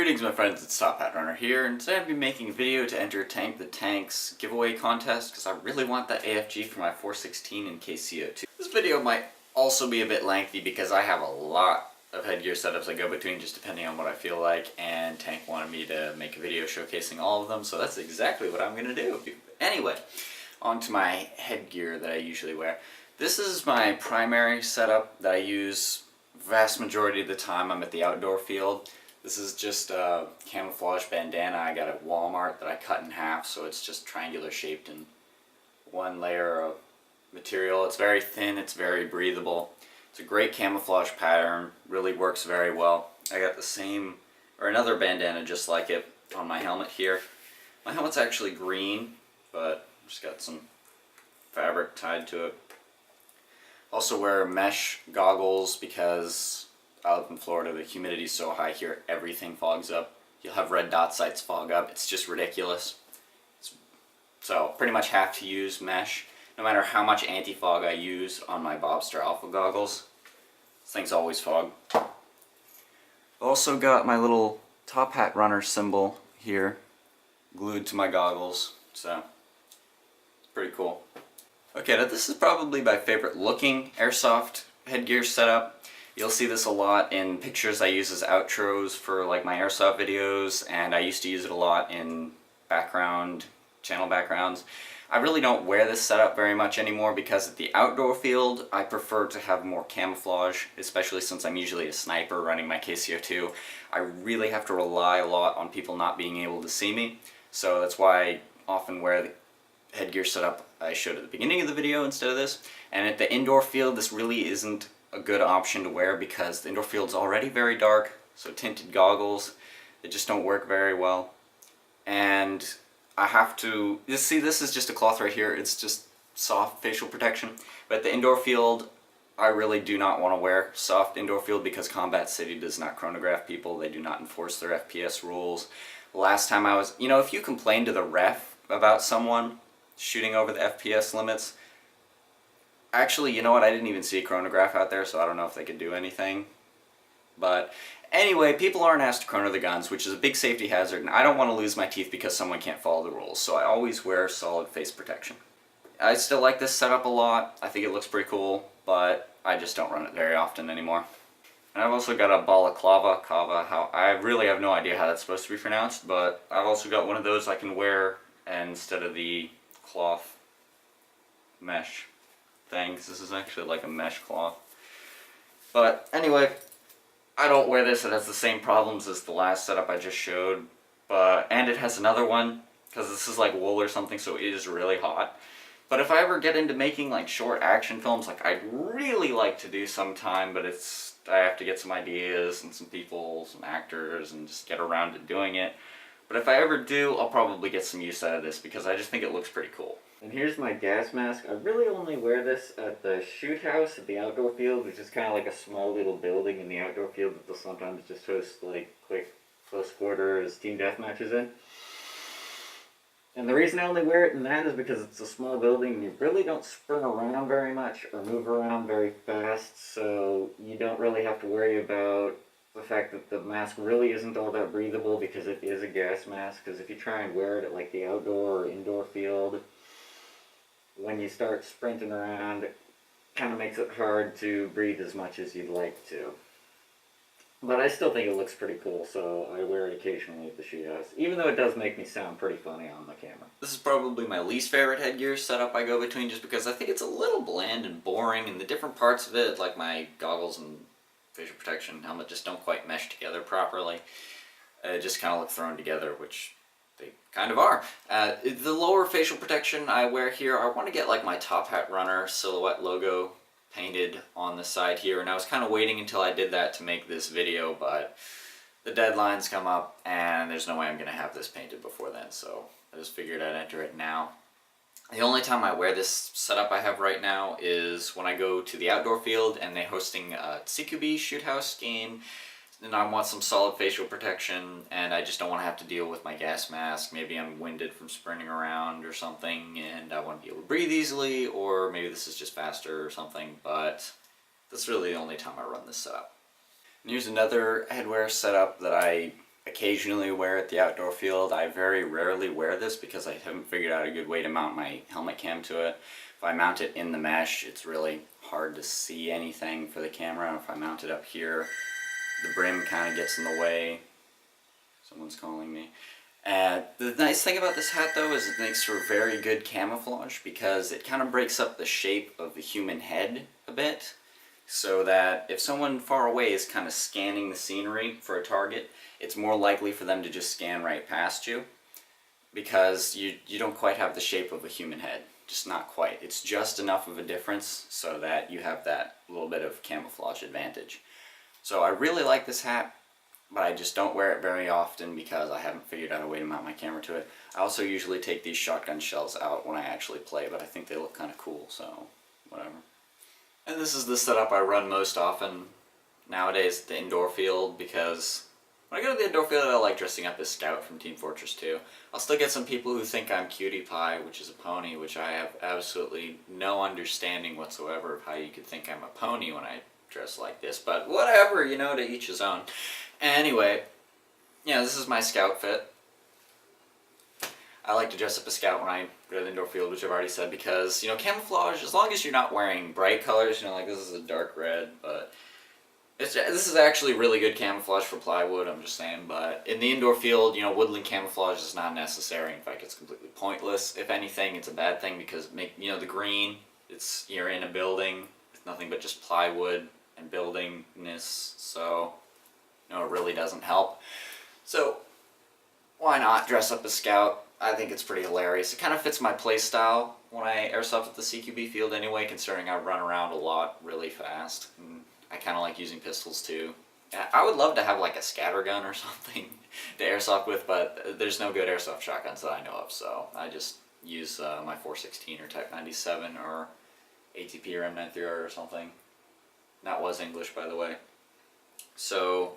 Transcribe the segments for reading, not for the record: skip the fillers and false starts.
Greetings my friends, it's Top Hat Runner here, and today I'll be making a video to enter TankTheTankz giveaway contest because I really want that AFG for my 416 in KCO2. This video might also be a bit lengthy because I have a lot of headgear setups I go between just depending on what I feel like, and Tank wanted me to make a video showcasing all of them, so that's exactly what I'm going to do. Anyway, on to my headgear that I usually wear. This is my primary setup that I use vast majority of the time I'm at the outdoor field. This is just a camouflage bandana I got at Walmart that I cut in half, so it's just triangular shaped in one layer of material. It's very thin, it's very breathable. It's a great camouflage pattern, really works very well. I got the same, or another bandana just like it on my helmet here. My helmet's actually green, but just got some fabric tied to it. Also wear mesh goggles because I live in Florida, the humidity's so high here, everything fogs up. You'll have red dot sites fog up, it's just ridiculous. So pretty much have to use mesh, no matter how much anti-fog I use on my Bobster Alpha goggles. This thing's always fog. Also got my little Top Hat Runner symbol here, glued to my goggles, so it's pretty cool. Okay, now this is probably my favorite looking airsoft headgear setup. You'll see this a lot in pictures I use as outros for like my airsoft videos, and I used to use it a lot in channel backgrounds. I really don't wear this setup very much anymore because at the outdoor field I prefer to have more camouflage, especially since I'm usually a sniper running my KCO2. I really have to rely a lot on people not being able to see me, so that's why I often wear the headgear setup I showed at the beginning of the video instead of this. And at the indoor field this really isn't a good option to wear because the indoor field's already very dark, so tinted goggles, they just don't work very well. And I have to, you see this is just a cloth right here, it's just soft facial protection, but the indoor field I really do not want to wear soft indoor field because Combat City does not chronograph people, they do not enforce their FPS rules. Last time I was, if you complain to the ref about someone shooting over the FPS limits, actually, you know what, I didn't even see a chronograph out there, so I don't know if they could do anything. But anyway, people aren't asked to chrono the guns, which is a big safety hazard, and I don't want to lose my teeth because someone can't follow the rules, so I always wear solid face protection. I still like this setup a lot, I think it looks pretty cool, but I just don't run it very often anymore. And I've also got a balaclava, I really have no idea how that's supposed to be pronounced, but I've also got one of those I can wear instead of the cloth mesh things. This is actually like a mesh cloth. But anyway, I don't wear this. It has the same problems as the last setup I just showed, and it has another one because this is like wool or something, so it is really hot. But if I ever get into making like short action films, like I'd really like to do sometime, but I have to get some ideas and some people, some actors, and just get around to doing it. But if I ever do, I'll probably get some use out of this because I just think it looks pretty cool. And here's my gas mask. I really only wear this at the shoot house at the outdoor field, which is kind of like a small little building in the outdoor field that they'll sometimes just host like quick close quarters team deathmatches in. And the reason I only wear it in that is because it's a small building and you really don't sprint around very much or move around very fast, so you don't really have to worry about the fact that the mask really isn't all that breathable because it is a gas mask. Because if you try and wear it at like the outdoor or indoor field, when you start sprinting around, it kind of makes it hard to breathe as much as you'd like to. But I still think it looks pretty cool, so I wear it occasionally at the shoot house, even though it does make me sound pretty funny on the camera. This is probably my least favorite headgear setup I go between just because I think it's a little bland and boring, and the different parts of it, like my goggles and facial protection helmet, just don't quite mesh together properly. It just kind of look thrown together, which they kind of are. The lower facial protection I wear here, I want to get like my Top Hat Runner silhouette logo painted on the side here, and I was kind of waiting until I did that to make this video, but the deadline's come up and there's no way I'm going to have this painted before then, so I just figured I'd enter it now. The only time I wear this setup I have right now is when I go to the outdoor field and they're hosting a CQB shoot house game, and I want some solid facial protection, and I just don't want to have to deal with my gas mask. Maybe I'm winded from sprinting around or something, and I want to be able to breathe easily, or maybe this is just faster or something, but that's really the only time I run this setup. And here's another headwear setup that I occasionally wear at the outdoor field. I very rarely wear this because I haven't figured out a good way to mount my helmet cam to it. If I mount it in the mesh, it's really hard to see anything for the camera. And if I mount it up here, the brim kind of gets in the way. Someone's calling me. The nice thing about this hat though is it makes for very good camouflage because it kind of breaks up the shape of the human head a bit, so that if someone far away is kind of scanning the scenery for a target, it's more likely for them to just scan right past you because you don't quite have the shape of a human head. Just not quite. It's just enough of a difference so that you have that little bit of camouflage advantage. So I really like this hat, but I just don't wear it very often because I haven't figured out a way to mount my camera to it. I also usually take these shotgun shells out when I actually play, but I think they look kind of cool, so whatever. And this is the setup I run most often nowadays at the indoor field, because when I go to the indoor field I like dressing up as Scout from Team Fortress 2. I'll still get some people who think I'm Cutie Pie, which is a pony, which I have absolutely no understanding whatsoever of how you could think I'm a pony when I dress like this, but whatever, you know, to each his own. Anyway, yeah, this is my Scout fit. I like to dress up as Scout when I go to the indoor field, which I've already said, because, you know, camouflage, as long as you're not wearing bright colors, you know, like this is a dark red, but this is actually really good camouflage for plywood, I'm just saying, but in the indoor field, you know, woodland camouflage is not necessary. In fact, it's completely pointless. If anything, it's a bad thing because, you know, the green, you're in a building, it's nothing but just plywood and buildingness, so, you know, it really doesn't help. So, why not dress up as Scout? I think it's pretty hilarious. It kind of fits my play style when I airsoft at the CQB field anyway, considering I run around a lot really fast. And I kind of like using pistols too. I would love to have like a scattergun or something to airsoft with, but there's no good airsoft shotguns that I know of, so I just use my 416 or Type 97 or ATP or M93R or something. That was English, by the way. So,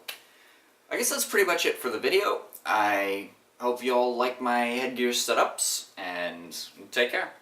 I guess that's pretty much it for the video. I hope you all like my headgear setups, and take care.